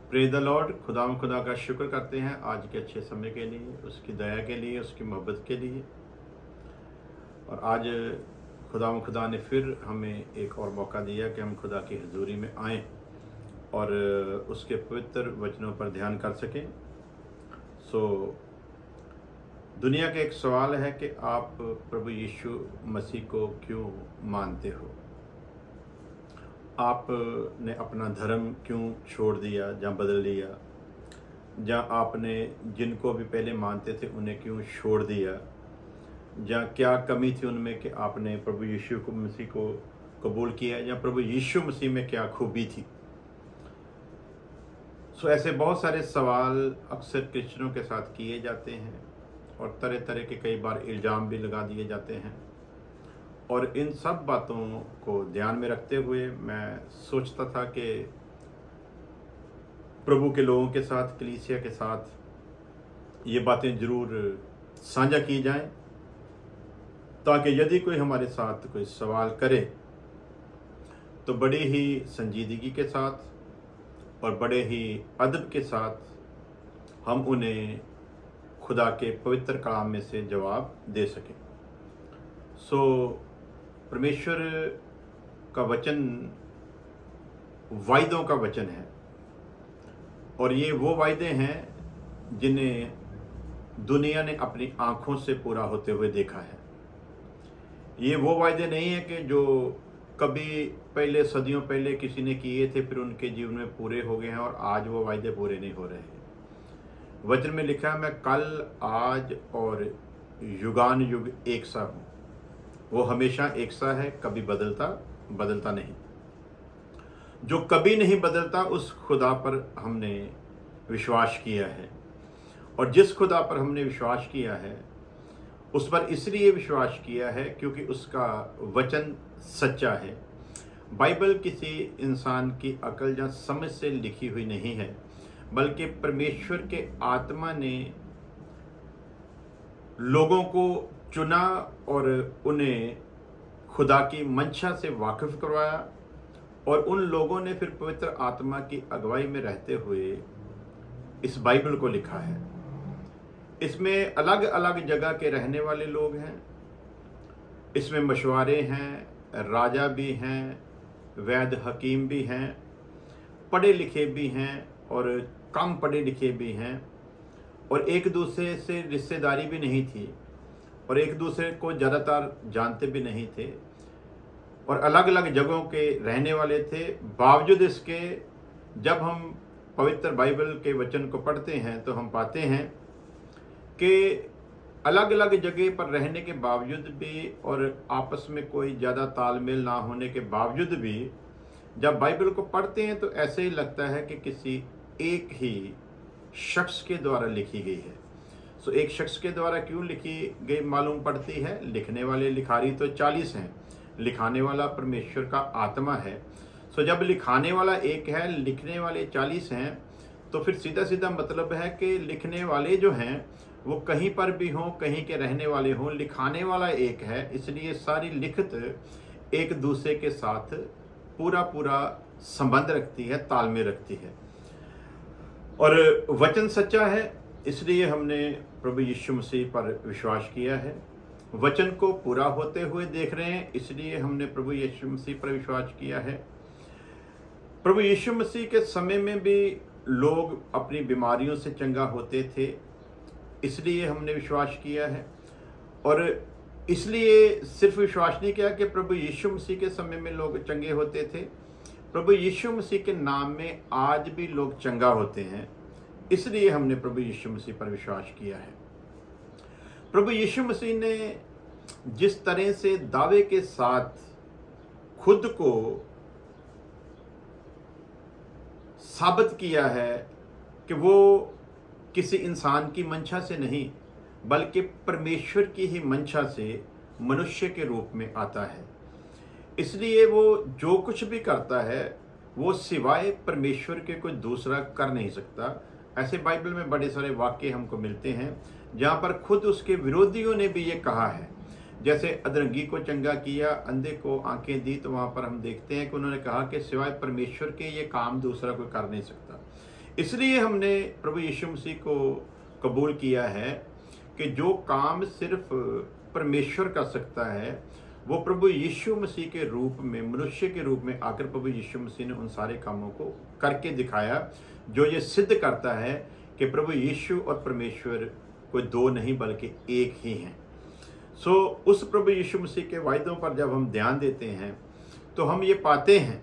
Praise the Lord. खुदा का शुक्र करते हैं आज के अच्छे समय के लिए, उसकी दया के लिए, उसकी मोहब्बत के लिए। और आज खुदा ने फिर हमें एक और मौका दिया कि हम खुदा की हजूरी में आएँ और उसके पवित्र वचनों पर ध्यान कर सकें। दुनिया का एक सवाल है कि आप प्रभु यीशु मसीह को क्यों मानते हो? आपने अपना धर्म क्यों छोड़ दिया या बदल लिया, या आपने जिनको भी पहले मानते थे उन्हें क्यों छोड़ दिया, या क्या कमी थी उनमें कि आपने प्रभु यीशु को मसीह को कबूल किया, या प्रभु यीशु मसीह में क्या खूबी थी? ऐसे बहुत सारे सवाल अक्सर क्रिश्चियनों के साथ किए जाते हैं और तरह तरह के कई बार इल्ज़ाम भी लगा दिए जाते हैं। और इन सब बातों को ध्यान में रखते हुए मैं सोचता था कि प्रभु के लोगों के साथ, कलीसिया के साथ ये बातें ज़रूर साझा की जाएं, ताकि यदि कोई हमारे साथ कोई सवाल करे तो बड़े ही संजीदगी के साथ और बड़े ही अदब के साथ हम उन्हें खुदा के पवित्र कलाम में से जवाब दे सकें। परमेश्वर का वचन वायदों का वचन है, और ये वो वायदे हैं जिन्हें दुनिया ने अपनी आंखों से पूरा होते हुए देखा है। ये वो वायदे नहीं है कि जो कभी पहले सदियों पहले किसी ने किए थे, फिर उनके जीवन में पूरे हो गए हैं और आज वो वायदे पूरे नहीं हो रहे हैं। वचन में लिखा है, मैं कल, आज और युगान युग एक सा हूँ। वो हमेशा एक सा है, कभी बदलता नहीं। जो कभी नहीं बदलता उस खुदा पर हमने विश्वास किया है, और जिस खुदा पर हमने विश्वास किया है उस पर इसलिए विश्वास किया है क्योंकि उसका वचन सच्चा है। बाइबल किसी इंसान की अकल या समझ से लिखी हुई नहीं है, बल्कि परमेश्वर के आत्मा ने लोगों को चुना और उन्हें खुदा की मंशा से वाकिफ करवाया, और उन लोगों ने फिर पवित्र आत्मा की अगुवाई में रहते हुए इस बाइबल को लिखा है। इसमें अलग अलग जगह के रहने वाले लोग हैं, इसमें मशवारे हैं, राजा भी हैं, वैद हकीम भी हैं, पढ़े लिखे भी हैं और कम पढ़े लिखे भी हैं, और एक दूसरे से रिश्तेदारी भी नहीं थी और एक दूसरे को ज़्यादातर जानते भी नहीं थे, और अलग अलग जगहों के रहने वाले थे। बावजूद इसके जब हम पवित्र बाइबल के वचन को पढ़ते हैं तो हम पाते हैं कि अलग अलग जगह पर रहने के बावजूद भी और आपस में कोई ज़्यादा तालमेल ना होने के बावजूद भी जब बाइबल को पढ़ते हैं तो ऐसे ही लगता है कि किसी एक ही शख्स के द्वारा लिखी गई है। एक शख्स के द्वारा क्यों लिखी गई मालूम पड़ती है? लिखने वाले लिखारी तो 40 हैं, लिखाने वाला परमेश्वर का आत्मा है। जब लिखाने वाला एक है, लिखने वाले 40 हैं, तो फिर सीधा सीधा मतलब है कि लिखने वाले जो हैं वो कहीं पर भी हों, कहीं के रहने वाले हों, लिखाने वाला एक है। इसलिए सारी लिखत एक दूसरे के साथ पूरा संबंध रखती है, तालमेल रखती है, और वचन सच्चा है। इसलिए हमने प्रभु यीशु मसीह पर विश्वास किया है। वचन को पूरा होते हुए देख रहे हैं, इसलिए हमने प्रभु यीशु मसीह पर विश्वास किया है। प्रभु यीशु मसीह के समय में भी लोग अपनी बीमारियों से चंगा होते थे, इसलिए हमने विश्वास किया है। और इसलिए सिर्फ विश्वास नहीं किया कि प्रभु यीशु मसीह के समय में लोग चंगे होते थे, प्रभु यीशु मसीह के नाम में आज भी लोग चंगा होते हैं, इसलिए हमने प्रभु यीशु मसीह पर विश्वास किया है। प्रभु यीशु मसीह ने जिस तरह से दावे के साथ खुद को साबित किया है कि वो किसी इंसान की मंशा से नहीं बल्कि परमेश्वर की ही मंशा से मनुष्य के रूप में आता है, इसलिए वो जो कुछ भी करता है वो सिवाय परमेश्वर के कोई दूसरा कर नहीं सकता। ऐसे बाइबल में बड़े सारे वाक्य हमको मिलते हैं जहाँ पर खुद उसके विरोधियों ने भी ये कहा है। जैसे अधरंगी को चंगा किया, अंधे को आंखें दी, तो वहाँ पर हम देखते हैं कि उन्होंने कहा कि सिवाय परमेश्वर के ये काम दूसरा कोई कर नहीं सकता। इसलिए हमने प्रभु यीशु मसीह को कबूल किया है कि जो काम सिर्फ परमेश्वर कर सकता है, वो प्रभु यीशु मसीह के रूप में, मनुष्य के रूप में आकर प्रभु यीशु मसीह ने उन सारे कामों को करके दिखाया, जो ये सिद्ध करता है कि प्रभु यीशु और परमेश्वर कोई दो नहीं बल्कि एक ही हैं। सो उस प्रभु यीशु मसीह के वायदों पर जब हम ध्यान देते हैं तो हम ये पाते हैं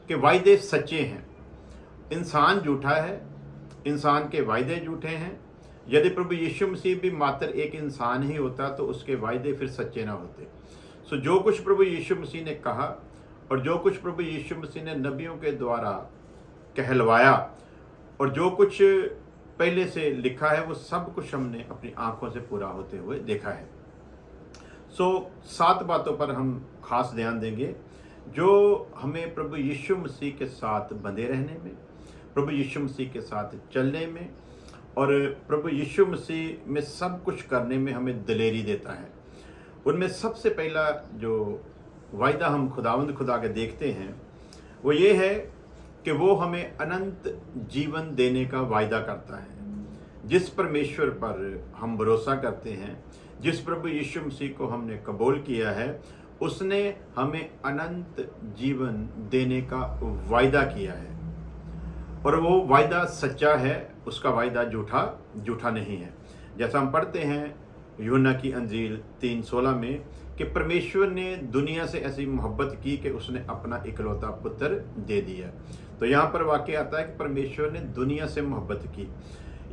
कि वायदे सच्चे हैं। इंसान झूठा है, इंसान के वायदे झूठे हैं। यदि प्रभु यीशु मसीह भी मात्र एक इंसान ही होता तो उसके वायदे फिर सच्चे ना होते। सो जो कुछ प्रभु यीशु मसीह ने कहा और जो कुछ प्रभु यीशु मसीह ने नबियों के द्वारा कहलवाया और जो कुछ पहले से लिखा है, वो सब कुछ हमने अपनी आंखों से पूरा होते हुए देखा है। सो 7 बातों पर हम खास ध्यान देंगे जो हमें प्रभु यीशु मसीह के साथ बंधे रहने में, प्रभु यीशु मसीह के साथ चलने में और प्रभु यीशु मसीह में सब कुछ करने में हमें दिलेरी देता है। उनमें सबसे पहला जो वायदा हम खुदावंद खुदा के देखते हैं वो ये है कि वो हमें अनंत जीवन देने का वायदा करता है। जिस परमेश्वर पर हम भरोसा करते हैं, जिस प्रभु यीशु मसीह को हमने कबूल किया है, उसने हमें अनंत जीवन देने का वायदा किया है और वो वायदा सच्चा है, उसका वायदा झूठा नहीं है। जैसा हम पढ़ते हैं यूहन्ना की अंजील 3:16 में कि परमेश्वर ने दुनिया से ऐसी मोहब्बत की कि उसने अपना इकलौता पुत्र दे दिया। तो यहाँ पर वाक्य आता है कि परमेश्वर ने दुनिया से मोहब्बत की।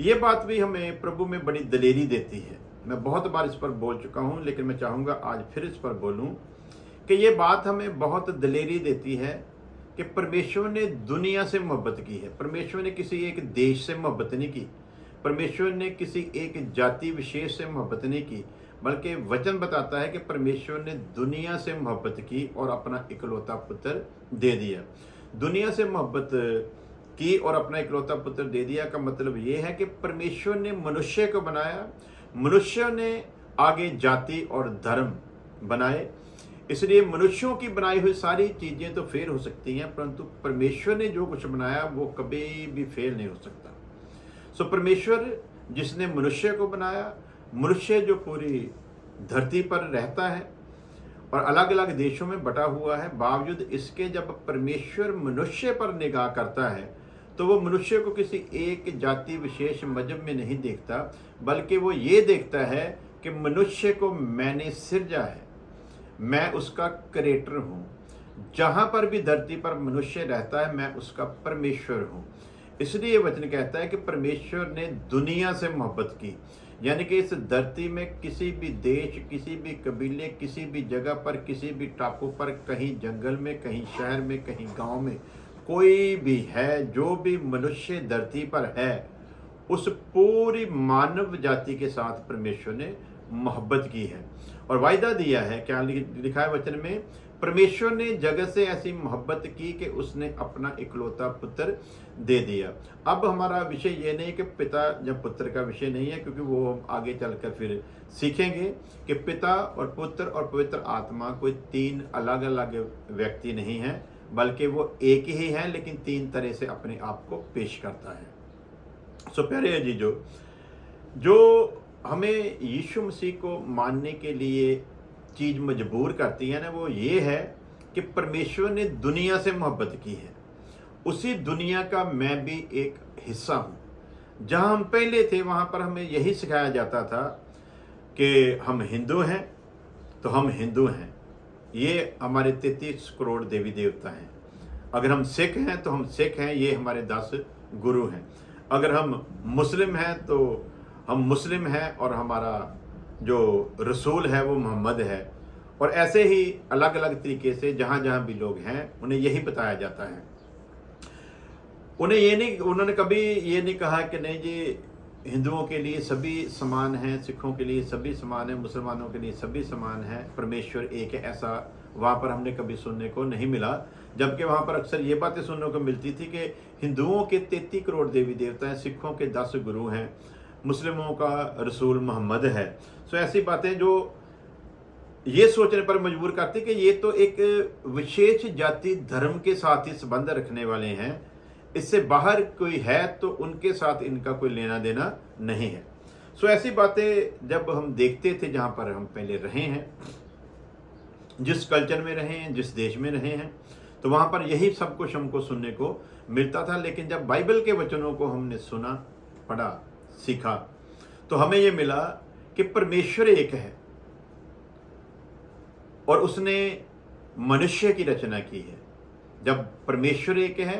ये बात भी हमें प्रभु में बड़ी दलेरी देती है। मैं बहुत बार इस पर बोल चुका हूँ, लेकिन मैं चाहूँगा आज फिर इस पर बोलूँ कि ये बात हमें बहुत दलेरी देती है कि परमेश्वर ने दुनिया से मोहब्बत की है। परमेश्वर ने किसी एक देश से मोहब्बत नहीं की, परमेश्वर ने किसी एक जाति विशेष से मोहब्बत नहीं की, बल्कि वचन बताता है कि परमेश्वर ने दुनिया से मोहब्बत की और अपना इकलौता पुत्र दे दिया। दुनिया से मोहब्बत की और अपना इकलौता पुत्र दे दिया का मतलब ये है कि परमेश्वर ने मनुष्य को बनाया, मनुष्य ने आगे जाति और धर्म बनाए। इसलिए मनुष्यों की बनाई हुई सारी चीज़ें तो फेल हो सकती हैं, परंतु परमेश्वर ने जो कुछ बनाया वो कभी भी फेल नहीं हो सकता। सो परमेश्वर जिसने मनुष्य को बनाया, मनुष्य जो पूरी धरती पर रहता है और अलग अलग देशों में बटा हुआ है, बावजूद इसके जब परमेश्वर मनुष्य पर निगाह करता है तो वो मनुष्य को किसी एक जाति विशेष मजहब में नहीं देखता, बल्कि वो ये देखता है कि मनुष्य को मैंने सिरजा है, मैं उसका क्रिएटर हूँ। जहाँ पर भी धरती पर मनुष्य रहता है मैं उसका परमेश्वर हूँ। इसलिए वचन कहता है कि परमेश्वर ने दुनिया से मोहब्बत की, यानी कि इस धरती में किसी भी देश, किसी भी कबीले, किसी भी जगह पर, किसी भी टापू पर, कहीं जंगल में, कहीं शहर में, कहीं गांव में, कोई भी है, जो भी मनुष्य धरती पर है, उस पूरी मानव जाति के साथ परमेश्वर ने मोहब्बत की है और वायदा दिया है। क्या लिखा है वचन में? परमेश्वर ने जगत से ऐसी मोहब्बत की कि उसने अपना इकलौता पुत्र दे दिया। अब हमारा विषय ये नहीं कि पिता या पुत्र का विषय नहीं है, क्योंकि वो हम आगे चलकर फिर सीखेंगे कि पिता और पुत्र और पवित्र आत्मा कोई 3 अलग अलग व्यक्ति नहीं हैं, बल्कि वो एक ही है, लेकिन 3 तरह से अपने आप को पेश करता है। सो प्यारे अजीजों, जो हमें यीशु मसीह को मानने के लिए चीज़ मजबूर करती है ना, वो ये है कि परमेश्वर ने दुनिया से मोहब्बत की है। उसी दुनिया का मैं भी एक हिस्सा हूँ। जहाँ हम पहले थे वहाँ पर हमें यही सिखाया जाता था कि हम हिंदू हैं तो हम हिंदू हैं, ये हमारे 33 करोड़ देवी देवता हैं। अगर हम सिख हैं तो हम सिख हैं, ये हमारे 10 गुरु हैं। अगर हम मुस्लिम हैं तो हम मुस्लिम हैं और हमारा जो रसूल है वो मोहम्मद है। और ऐसे ही अलग अलग तरीके से जहाँ जहाँ भी लोग हैं उन्हें यही बताया जाता है। उन्होंने कभी ये नहीं कहा कि नहीं जी हिंदुओं के लिए सभी समान हैं, सिखों के लिए सभी समान हैं, मुसलमानों के लिए सभी समान हैं, परमेश्वर एक है, ऐसा वहाँ पर हमने कभी सुनने को नहीं मिला। जबकि वहाँ पर अक्सर ये बातें सुनने को मिलती थी कि हिंदुओं के 33 करोड़ देवी देवता हैं, सिखों के 10 गुरु हैं, मुस्लिमों का रसूल मोहम्मद है। सो ऐसी बातें जो ये सोचने पर मजबूर करती कि ये तो एक विशेष जाति धर्म के साथ ही संबंध रखने वाले हैं, इससे बाहर कोई है तो उनके साथ इनका कोई लेना देना नहीं है। सो ऐसी बातें जब हम देखते थे, जहाँ पर हम पहले रहे हैं, जिस कल्चर में रहे हैं, जिस देश में रहे हैं, तो वहाँ पर यही सब कुछ हमको सुनने को मिलता था। लेकिन जब बाइबल के वचनों को हमने सुना, पढ़ा, सीखा, तो हमें ये मिला कि परमेश्वर एक है और उसने मनुष्य की रचना की है। जब परमेश्वर एक है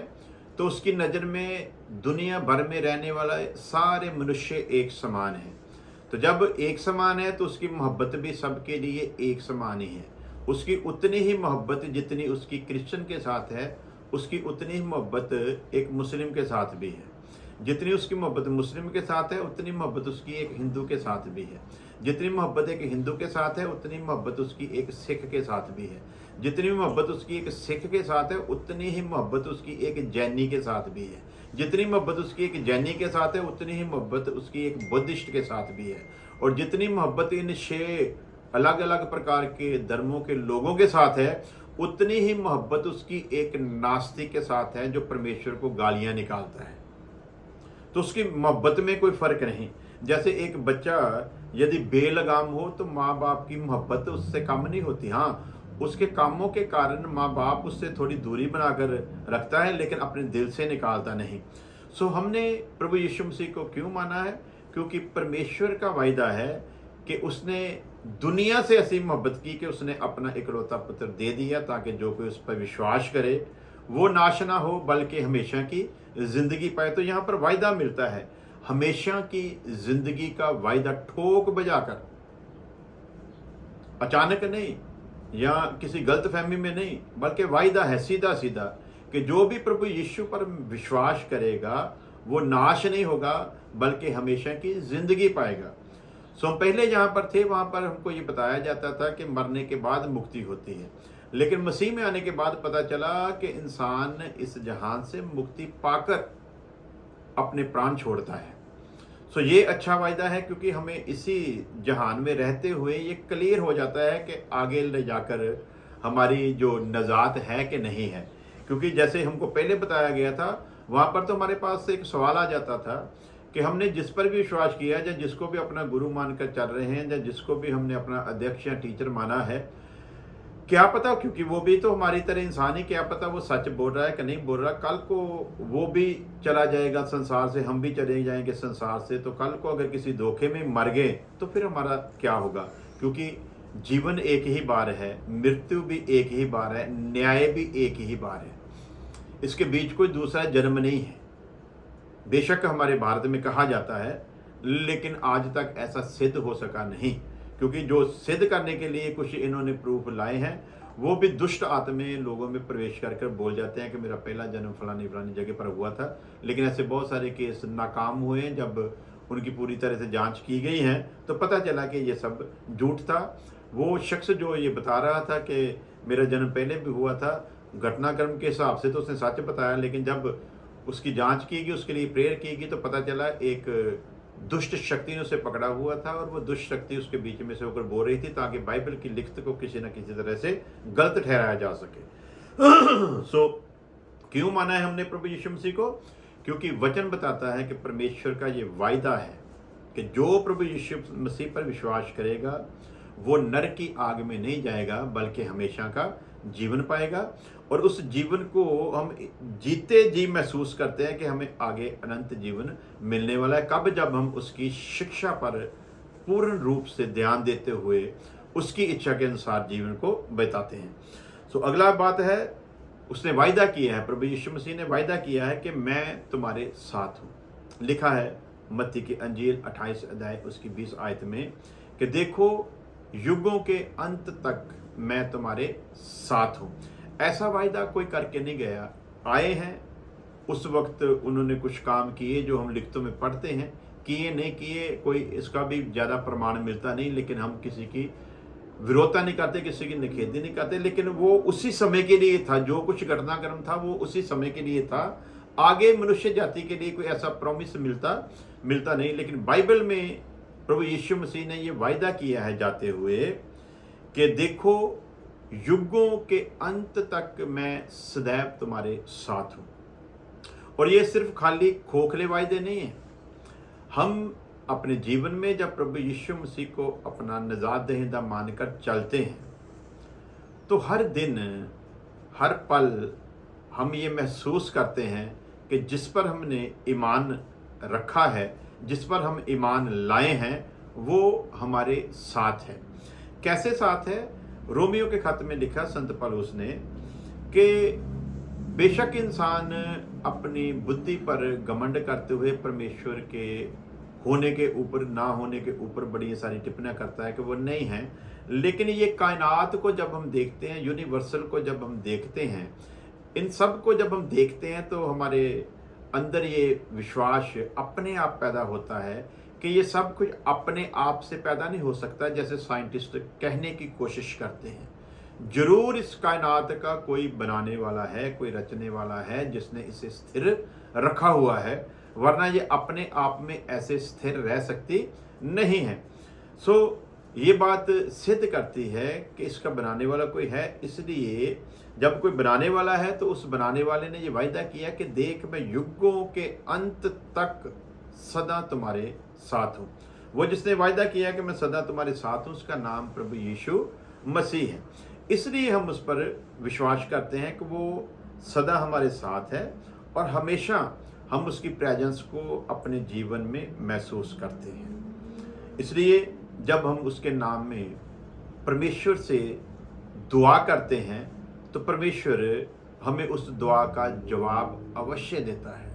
तो उसकी नज़र में दुनिया भर में रहने वाला सारे मनुष्य एक समान है। तो जब एक समान है तो उसकी मोहब्बत भी सबके लिए एक समान ही है। उसकी उतनी ही मोहब्बत जितनी उसकी क्रिश्चियन के साथ है, उसकी उतनी ही मोहब्बत एक मुस्लिम के साथ भी है। जितनी उसकी मोहब्बत मुस्लिम के साथ है, उतनी मोहब्बत उसकी एक हिंदू के साथ भी है। जितनी मोहब्बत एक हिंदू के साथ है, उतनी मोहब्बत उसकी एक सिख के साथ भी है। जितनी मोहब्बत उसकी एक सिख के साथ है, उतनी ही मोहब्बत उसकी एक जैनी के साथ भी है। जितनी मोहब्बत उसकी एक जैनी के साथ है, उतनी ही मोहब्बत उसकी एक बुद्धिस्ट के साथ भी है। और जितनी मोहब्बत इन 6 अलग अलग प्रकार के धर्मों के लोगों के साथ है, उतनी ही मोहब्बत उसकी एक नास्तिक के साथ है जो परमेश्वर को गालियां निकालता है। तो उसकी मोहब्बत में कोई फर्क नहीं। जैसे एक बच्चा यदि बेलगाम हो तो माँ बाप की मोहब्बत उससे कम नहीं होती। हाँ, उसके कामों के कारण माँ बाप उससे थोड़ी दूरी बनाकर रखता है, लेकिन अपने दिल से निकालता नहीं। सो हमने प्रभु यीशु मसीह को क्यों माना है? क्योंकि परमेश्वर का वायदा है कि उसने दुनिया से ऐसी मोहब्बत की कि उसने अपना इकलौता पुत्र दे दिया, ताकि जो कोई उस पर विश्वास करे वो नाश ना हो बल्कि हमेशा की जिंदगी पाए। तो यहाँ पर वायदा मिलता है, हमेशा की जिंदगी का वायदा, ठोक बजाकर, अचानक नहीं या किसी गलत फहमी में नहीं, बल्कि वायदा है सीधा सीधा कि जो भी प्रभु यीशु पर विश्वास करेगा वो नाश नहीं होगा बल्कि हमेशा की जिंदगी पाएगा। सो हम पहले जहाँ पर थे वहाँ पर हमको ये बताया जाता था कि मरने के बाद मुक्ति होती है, लेकिन मसीह में आने के बाद पता चला कि इंसान इस जहान से मुक्ति पाकर अपने प्राण छोड़ता है। सो ये अच्छा वायदा है, क्योंकि हमें इसी जहान में रहते हुए ये क्लियर हो जाता है कि आगे ले जाकर हमारी जो नजात है कि नहीं है। क्योंकि जैसे हमको पहले बताया गया था, वहाँ पर तो हमारे पास एक सवाल आ जाता था कि हमने जिस पर भी विश्वास किया, या जिसको भी अपना गुरु मानकर चल रहे हैं, या जिसको भी हमने अपना अध्यक्ष या टीचर माना है, क्या पता, क्योंकि वो भी तो हमारी तरह इंसान ही, क्या पता वो सच बोल रहा है कि नहीं बोल रहा। कल को वो भी चला जाएगा संसार से, हम भी चले जाएंगे संसार से। तो कल को अगर किसी धोखे में मर गए तो फिर हमारा क्या होगा? क्योंकि जीवन एक ही बार है, मृत्यु भी एक ही बार है, न्याय भी एक ही बार है। इसके बीच कोई दूसरा जन्म नहीं है। बेशक हमारे भारत में कहा जाता है, लेकिन आज तक ऐसा सिद्ध हो सका नहीं। क्योंकि जो सिद्ध करने के लिए कुछ इन्होंने प्रूफ लाए हैं, वो भी दुष्ट आत्में लोगों में प्रवेश कर बोल जाते हैं कि मेरा पहला जन्म फलानी फलानी जगह पर हुआ था। लेकिन ऐसे बहुत सारे केस नाकाम हुए हैं। जब उनकी पूरी तरह से जांच की गई है तो पता चला कि ये सब झूठ था। वो शख्स जो ये बता रहा था कि मेरा जन्म पहले भी हुआ था, घटनाक्रम के हिसाब से तो उसने सच बताया, लेकिन जब उसकी जांच की गई, उसके लिए प्रेयर की गई, तो पता चला एक दुष्ट शक्ति ने उसे पकड़ा हुआ था और वो दुष्ट शक्ति उसके बीच में से होकर बोल रही थी, ताकि बाइबल की लिखत को किसी न किसी तरह से गलत ठहराया जा सके। सो क्यों माना है हमने प्रभु यीशु मसीह को? क्योंकि वचन बताता है कि परमेश्वर का ये वायदा है कि जो प्रभु यीशु मसीह पर विश्वास करेगा वो नर की आग में नहीं जाएगा बल्कि हमेशा का जीवन पाएगा। और उस जीवन को हम जीते जी महसूस करते हैं कि हमें आगे अनंत जीवन मिलने वाला है। कब? जब हम उसकी शिक्षा पर पूर्ण रूप से ध्यान देते हुए उसकी इच्छा के अनुसार जीवन को बिताते हैं। सो अगला बात है, उसने वायदा किया है, प्रभु यीशु मसीह ने वायदा किया है कि मैं तुम्हारे साथ हूँ। लिखा है मत्ती की अंजील 28 अध्याय उसकी 20 आयत में कि देखो युगों के अंत तक मैं तुम्हारे साथ हूँ। ऐसा वायदा कोई करके नहीं गया। आए हैं, उस वक्त उन्होंने कुछ काम किए जो हम लिखतों में पढ़ते हैं, किए नहीं किए कोई इसका भी ज़्यादा प्रमाण मिलता नहीं। लेकिन हम किसी की विरोधता नहीं करते, किसी की निखेधी नहीं करते, लेकिन वो उसी समय के लिए था। जो कुछ घटनाक्रम था वो उसी समय के लिए था। आगे मनुष्य जाति के लिए कोई ऐसा प्रॉमिस मिलता नहीं। लेकिन बाइबल में प्रभु यीशु मसीह ने ये वायदा किया है जाते हुए कि देखो युगों के अंत तक मैं सदैव तुम्हारे साथ हूँ। और ये सिर्फ खाली खोखले वायदे नहीं हैं। हम अपने जीवन में जब प्रभु यीशु मसीह को अपना निजात दहिंदा मानकर चलते हैं तो हर दिन, हर पल हम ये महसूस करते हैं कि जिस पर हमने ईमान रखा है, जिस पर हम ईमान लाए हैं, वो हमारे साथ है। कैसे साथ है? रोमियो के खत में लिखा संत पौलुस ने कि बेशक इंसान अपनी बुद्धि पर घमंड करते हुए परमेश्वर के होने के ऊपर, ना होने के ऊपर बड़ी सारी टिप्पणियां करता है कि वो नहीं है, लेकिन ये कायनात को जब हम देखते हैं, यूनिवर्सल को जब हम देखते हैं, इन सब को जब हम देखते हैं तो हमारे अंदर ये विश्वास अपने आप पैदा होता है कि ये सब कुछ अपने आप से पैदा नहीं हो सकता, जैसे साइंटिस्ट कहने की कोशिश करते हैं। जरूर इस कायनात का कोई बनाने वाला है, कोई रचने वाला है जिसने इसे स्थिर रखा हुआ है, वरना ये अपने आप में ऐसे स्थिर रह सकती नहीं है। ये बात सिद्ध करती है कि इसका बनाने वाला कोई है। इसलिए जब कोई बनाने वाला है तो उस बनाने वाले ने ये वायदा किया कि देख, मैं युगों के अंत तक सदा तुम्हारे साथ हूँ। वो जिसने वायदा किया कि मैं सदा तुम्हारे साथ हूँ, उसका नाम प्रभु यीशु मसीह है। इसलिए हम उस पर विश्वास करते हैं कि वो सदा हमारे साथ है और हमेशा हम उसकी प्रेजेंस को अपने जीवन में महसूस करते हैं। इसलिए जब हम उसके नाम में परमेश्वर से दुआ करते हैं तो परमेश्वर हमें उस दुआ का जवाब अवश्य देता है।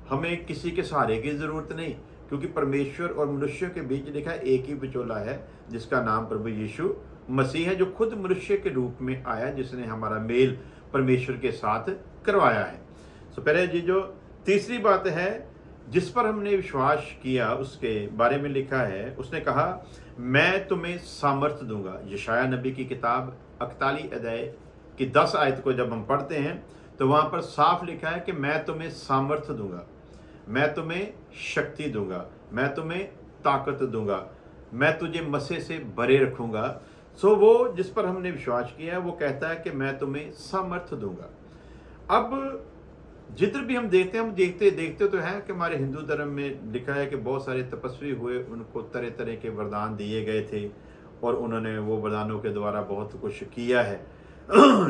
हमें किसी के सहारे की ज़रूरत नहीं, क्योंकि परमेश्वर और मनुष्य के बीच लिखा एक ही बिचौला है जिसका नाम प्रभु यीशु मसीह है, जो खुद मनुष्य के रूप में आया, जिसने हमारा मेल परमेश्वर के साथ करवाया है। पहले जी जो तीसरी बात है जिस पर हमने विश्वास किया उसके बारे में लिखा है, उसने कहा मैं तुम्हें सामर्थ्य दूंगा। यशायाह नबी की किताब 41 अध्याय की 10 आयत को जब हम पढ़ते हैं तो वहाँ पर साफ लिखा है कि मैं तुम्हें सामर्थ्य दूंगा, मैं तुम्हें शक्ति दूंगा, मैं तुम्हें ताकत दूंगा, मैं तुझे मसे से भरे रखूंगा। वो जिस पर हमने विश्वास किया है वो कहता है कि मैं तुम्हें सामर्थ्य दूंगा। अब जिधर भी हम देखते हैं, हम देखते तो हैं कि हमारे हिंदू धर्म में लिखा है कि बहुत सारे तपस्वी हुए, उनको तरह तरह के वरदान दिए गए थे और उन्होंने वो वरदानों के द्वारा बहुत कुछ किया है।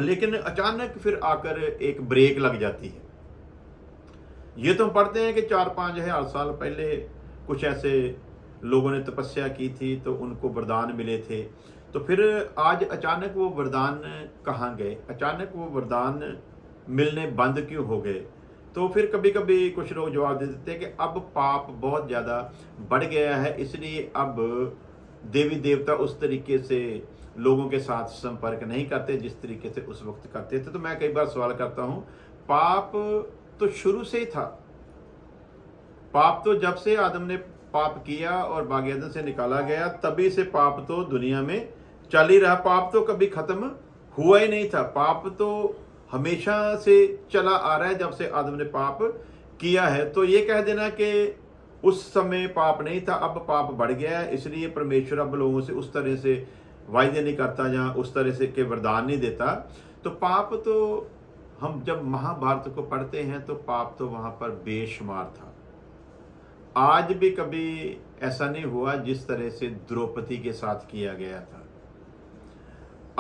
लेकिन अचानक फिर आकर एक ब्रेक लग जाती है। ये तो हम पढ़ते हैं कि 4-5 हज़ार साल पहले कुछ ऐसे लोगों ने तपस्या की थी तो उनको वरदान मिले थे, तो फिर आज अचानक वो वरदान कहाँ गए, अचानक वो वरदान मिलने बंद क्यों हो गए? तो फिर कभी कभी कुछ लोग जवाब दे देते हैं कि अब पाप बहुत ज़्यादा बढ़ गया है, इसलिए अब देवी देवता उस तरीके से लोगों के साथ संपर्क नहीं करते जिस तरीके से उस वक्त करते थे। तो मैं कई बार सवाल करता हूँ, पाप तो शुरू से ही था। पाप तो जब से आदम ने पाप किया और बाग एदन से निकाला गया तभी से पाप तो दुनिया में चल ही रहा। पाप तो कभी खत्म हुआ ही नहीं था, पाप तो हमेशा से चला आ रहा है जब से आदम ने पाप किया है। तो ये कह देना कि उस समय पाप नहीं था, अब पाप बढ़ गया है, इसलिए परमेश्वर अब लोगों से उस तरह से वायदे नहीं करता या उस तरह से के वरदान नहीं देता। तो पाप तो हम जब महाभारत को पढ़ते हैं तो पाप तो वहाँ पर बेशुमार था। आज भी कभी ऐसा नहीं हुआ जिस तरह से द्रौपदी के साथ किया गया था।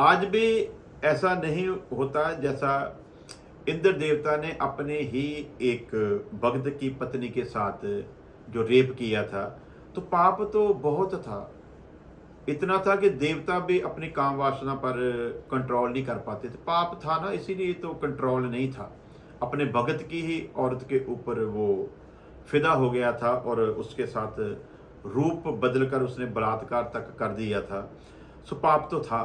आज भी ऐसा नहीं होता जैसा इंद्र देवता ने अपने ही एक भक्त की पत्नी के साथ जो रेप किया था। तो पाप तो बहुत था, इतना था कि देवता भी अपनी काम वासना पर कंट्रोल नहीं कर पाते थे। पाप था ना, इसीलिए तो कंट्रोल नहीं था। अपने भगत की ही औरत के ऊपर वो फिदा हो गया था और उसके साथ रूप बदलकर उसने बलात्कार तक कर दिया था। पाप तो था,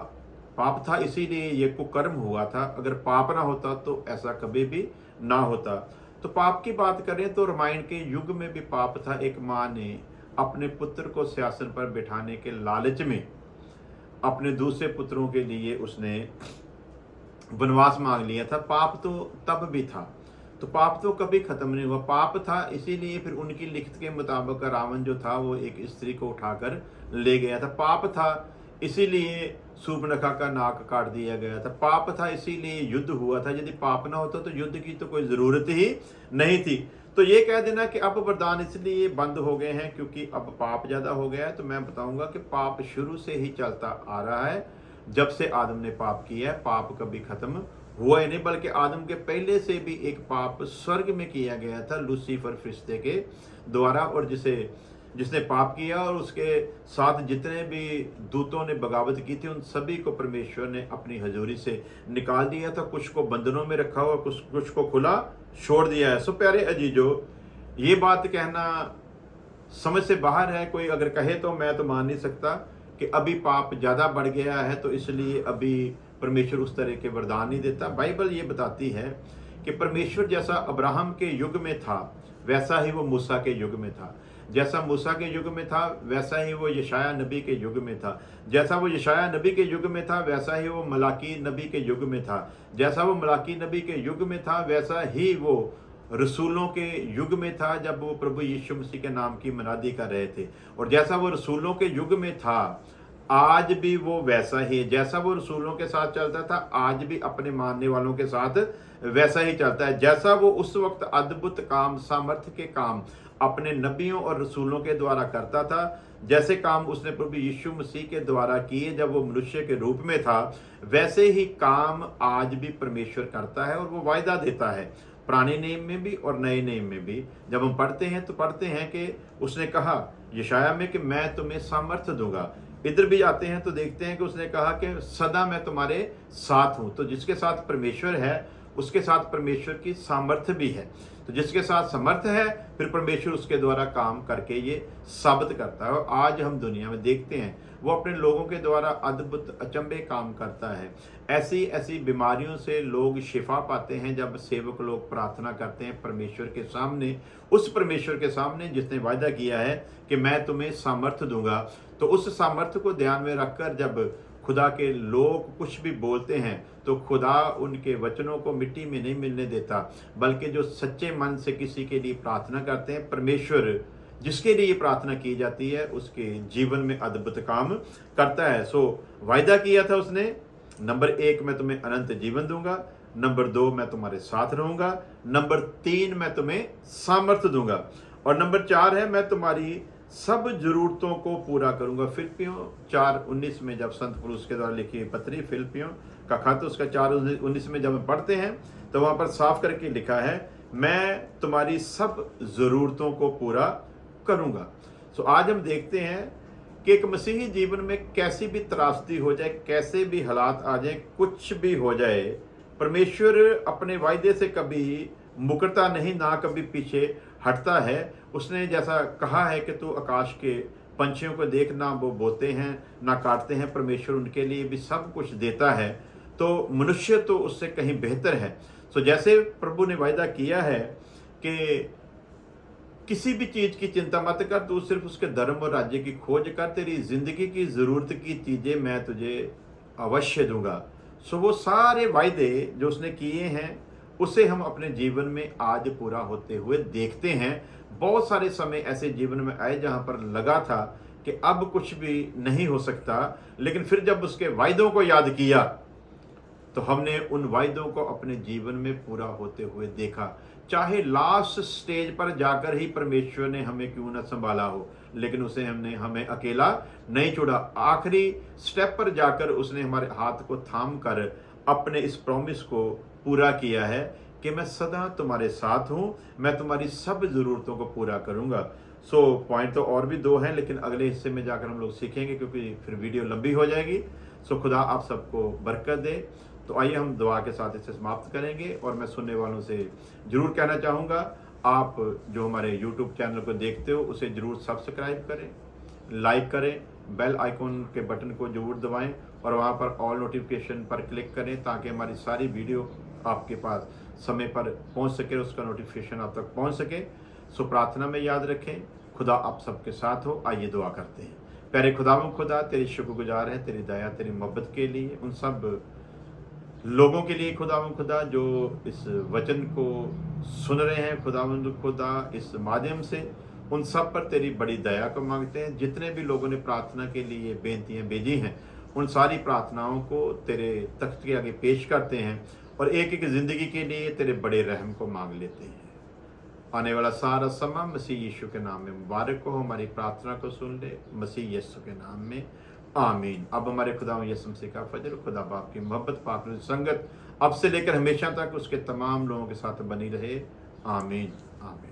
पाप था इसीलिए ये कुकर्म हुआ था। अगर पाप ना होता तो ऐसा कभी भी ना होता। तो पाप की बात करें तो रामायण के युग में भी पाप था। एक माँ ने अपने पुत्र को सिंहासन पर बिठाने के लालच में अपने दूसरे पुत्रों के लिए उसने वनवास मांग लिया था। पाप तो तब भी था, तो पाप तो कभी खत्म नहीं हुआ। पाप था इसीलिए फिर उनकी लिखत के मुताबिक रावण जो था वो एक स्त्री को उठाकर ले गया था। पाप था इसीलिए सूर्पनखा का नाक काट दिया गया था। पाप था इसीलिए युद्ध हुआ था। यदि पाप ना होता तो युद्ध की तो कोई ज़रूरत ही नहीं थी। तो ये कह देना कि अब वरदान इसलिए बंद हो गए हैं क्योंकि अब पाप ज़्यादा हो गया है, तो मैं बताऊंगा कि पाप शुरू से ही चलता आ रहा है। जब से आदम ने पाप किया है, पाप कभी खत्म हुआ ही नहीं, बल्कि आदम के पहले से भी एक पाप स्वर्ग में किया गया था लूसीफर फरिश्ते के द्वारा, और जिसने पाप किया और उसके साथ जितने भी दूतों ने बगावत की थी, उन सभी को परमेश्वर ने अपनी हजूरी से निकाल दिया था। कुछ को बंधनों में रखा और कुछ को खुला छोड़ दिया है। सो प्यारे अजीजो, ये बात कहना समझ से बाहर है। कोई अगर कहे तो मैं तो मान नहीं सकता कि अभी पाप ज़्यादा बढ़ गया है तो इसलिए अभी परमेश्वर उस तरह के वरदान नहीं देता। बाइबल ये बताती है कि परमेश्वर जैसा अब्राहम के युग में था वैसा ही वो मूसा के युग में था, जैसा मूसा के युग में था वैसा ही वो यशाया नबी के युग में था, जैसा वो यशाया नबी के युग में था वैसा ही वो मलाकी नबी के युग में था, जैसा वो मलाकी नबी के युग में था वैसा ही वो रसूलों के युग में था जब वो प्रभु यीशु मसीह के नाम की मनादी कर रहे थे। और जैसा वो रसूलों के युग में था आज भी वो वैसा ही, जैसा वो रसूलों के साथ चलता था आज भी अपने मानने वालों के साथ वैसा ही चलता है। जैसा वो उस वक्त अद्भुत काम, सामर्थ्य के काम अपने नबियों और रसूलों के द्वारा करता था, जैसे काम उसने प्रभु यीशु मसीह के द्वारा किए जब वो मनुष्य के रूप में था, वैसे ही काम आज भी परमेश्वर करता है। और वो वायदा देता है पुराने नियम में भी और नए नियम में भी। जब हम पढ़ते हैं तो पढ़ते हैं कि उसने कहा यशाया में कि मैं तुम्हें सामर्थ्य दूंगा। इधर भी जाते हैं तो देखते हैं कि उसने कहा कि सदा मैं तुम्हारे साथ हूं। तो जिसके साथ परमेश्वर है उसके साथ परमेश्वर की सामर्थ्य भी है। तो जिसके साथ सामर्थ्य है फिर परमेश्वर उसके द्वारा काम करके ये साबित करता है। और आज हम दुनिया में देखते हैं वो अपने लोगों के द्वारा अद्भुत अचंभे काम करता है। ऐसी ऐसी बीमारियों से लोग शिफा पाते हैं जब सेवक लोग प्रार्थना करते हैं परमेश्वर के सामने, उस परमेश्वर के सामने जिसने वायदा किया है कि मैं तुम्हें सामर्थ्य दूंगा। तो उस सामर्थ्य को ध्यान में रखकर जब खुदा के लोग कुछ भी बोलते हैं तो खुदा उनके वचनों को मिट्टी में नहीं मिलने देता, बल्कि जो सच्चे मन से किसी के लिए प्रार्थना करते हैं परमेश्वर जिसके लिए प्रार्थना की जाती है उसके जीवन में अद्भुत काम करता है। सो वायदा किया था उसने, नंबर 1 मैं तुम्हें अनंत जीवन दूंगा, नंबर 2 मैं तुम्हारे साथ रहूंगा, नंबर 3 मैं तुम्हें सामर्थ्य दूंगा, और नंबर 4 है मैं तुम्हारी सब जरूरतों को पूरा करूंगा। फिलिपियों 4:19 में जब संत पौलुस के द्वारा लिखी पत्री फिलिपियों का खत उसका 4:19 में जब हम पढ़ते हैं तो वहां पर साफ करके लिखा है मैं तुम्हारी सब जरूरतों को पूरा करूंगा। सो आज हम देखते हैं कि एक मसीही जीवन में कैसी भी त्रासदी हो जाए, कैसे भी हालात आ जाए, कुछ भी हो जाए, परमेश्वर अपने वायदे से कभी मुकरता नहीं, ना कभी पीछे हटता है। उसने जैसा कहा है कि तू आकाश के पंछियों को देख, ना वो बोते हैं ना काटते हैं, परमेश्वर उनके लिए भी सब कुछ देता है। तो मनुष्य तो उससे कहीं बेहतर है। सो जैसे प्रभु ने वायदा किया है कि किसी भी चीज की चिंता मत कर, तू सिर्फ उसके धर्म और राज्य की खोज कर, तेरी जिंदगी की जरूरत की चीजें मैं तुझे अवश्य दूंगा। सो वो सारे वायदे जो उसने किए हैं उसे हम अपने जीवन में आज पूरा होते हुए देखते हैं। बहुत सारे समय ऐसे जीवन में आए जहां पर लगा था कि अब कुछ भी नहीं हो सकता, लेकिन फिर जब उसके वायदों को याद किया तो हमने उन वायदों को अपने जीवन में पूरा होते हुए देखा। चाहे लास्ट स्टेज पर जाकर ही परमेश्वर ने हमें क्यों न संभाला हो, लेकिन उसे हमें अकेला नहीं छोड़ा। आखिरी स्टेप पर जाकर उसने हमारे हाथ को थाम कर अपने इस प्रॉमिस को पूरा किया है कि मैं सदा तुम्हारे साथ हूँ, मैं तुम्हारी सब ज़रूरतों को पूरा करूँगा। सो पॉइंट तो और भी 2 हैं, लेकिन अगले हिस्से में जाकर हम लोग सीखेंगे क्योंकि फिर वीडियो लंबी हो जाएगी। सो खुदा आप सबको बरकत दे। तो आइए हम दुआ के साथ इसे समाप्त करेंगे। और मैं सुनने वालों से ज़रूर कहना चाहूँगा, आप जो हमारे YouTube चैनल को देखते हो उसे ज़रूर सब्सक्राइब करें, लाइक करें, बेल आइकॉन के बटन को जरूर दबाएं और वहां पर ऑल नोटिफिकेशन पर क्लिक करें ताकि हमारी सारी वीडियो आपके पास समय पर पहुंच सके, उसका नोटिफिकेशन आप तक पहुंच सके। सो प्रार्थना में याद रखें, खुदा आप सबके साथ हो। आइए दुआ करते हैं। प्यारे खुदावंद खुदा, तेरी शुक्रगुजार है तेरी दया तेरी मोहब्बत के लिए, उन सब लोगों के लिए खुदावंद खुदा जो इस वचन को सुन रहे हैं खुदावंद खुदा इस माध्यम से, उन सब पर तेरी बड़ी दया को मांगते हैं। जितने भी लोगों ने प्रार्थना के लिए बेनतियां भेजी हैं, उन सारी प्रार्थनाओं को तेरे तख्त के आगे पेश करते हैं और एक एक ज़िंदगी के लिए तेरे बड़े रहम को मांग लेते हैं। आने वाला सारा समय मसीह यीशु के नाम में मुबारक हो। हमारी प्रार्थना को सुन ले मसीह यीशु के नाम में, आमीन। अब हमारे खुदा यीशु मसीह का फजल, खुदा बाप की मोहब्बत, पाक की संगत अब से लेकर हमेशा तक उसके तमाम लोगों के साथ बनी रहे। आमीन आमीन।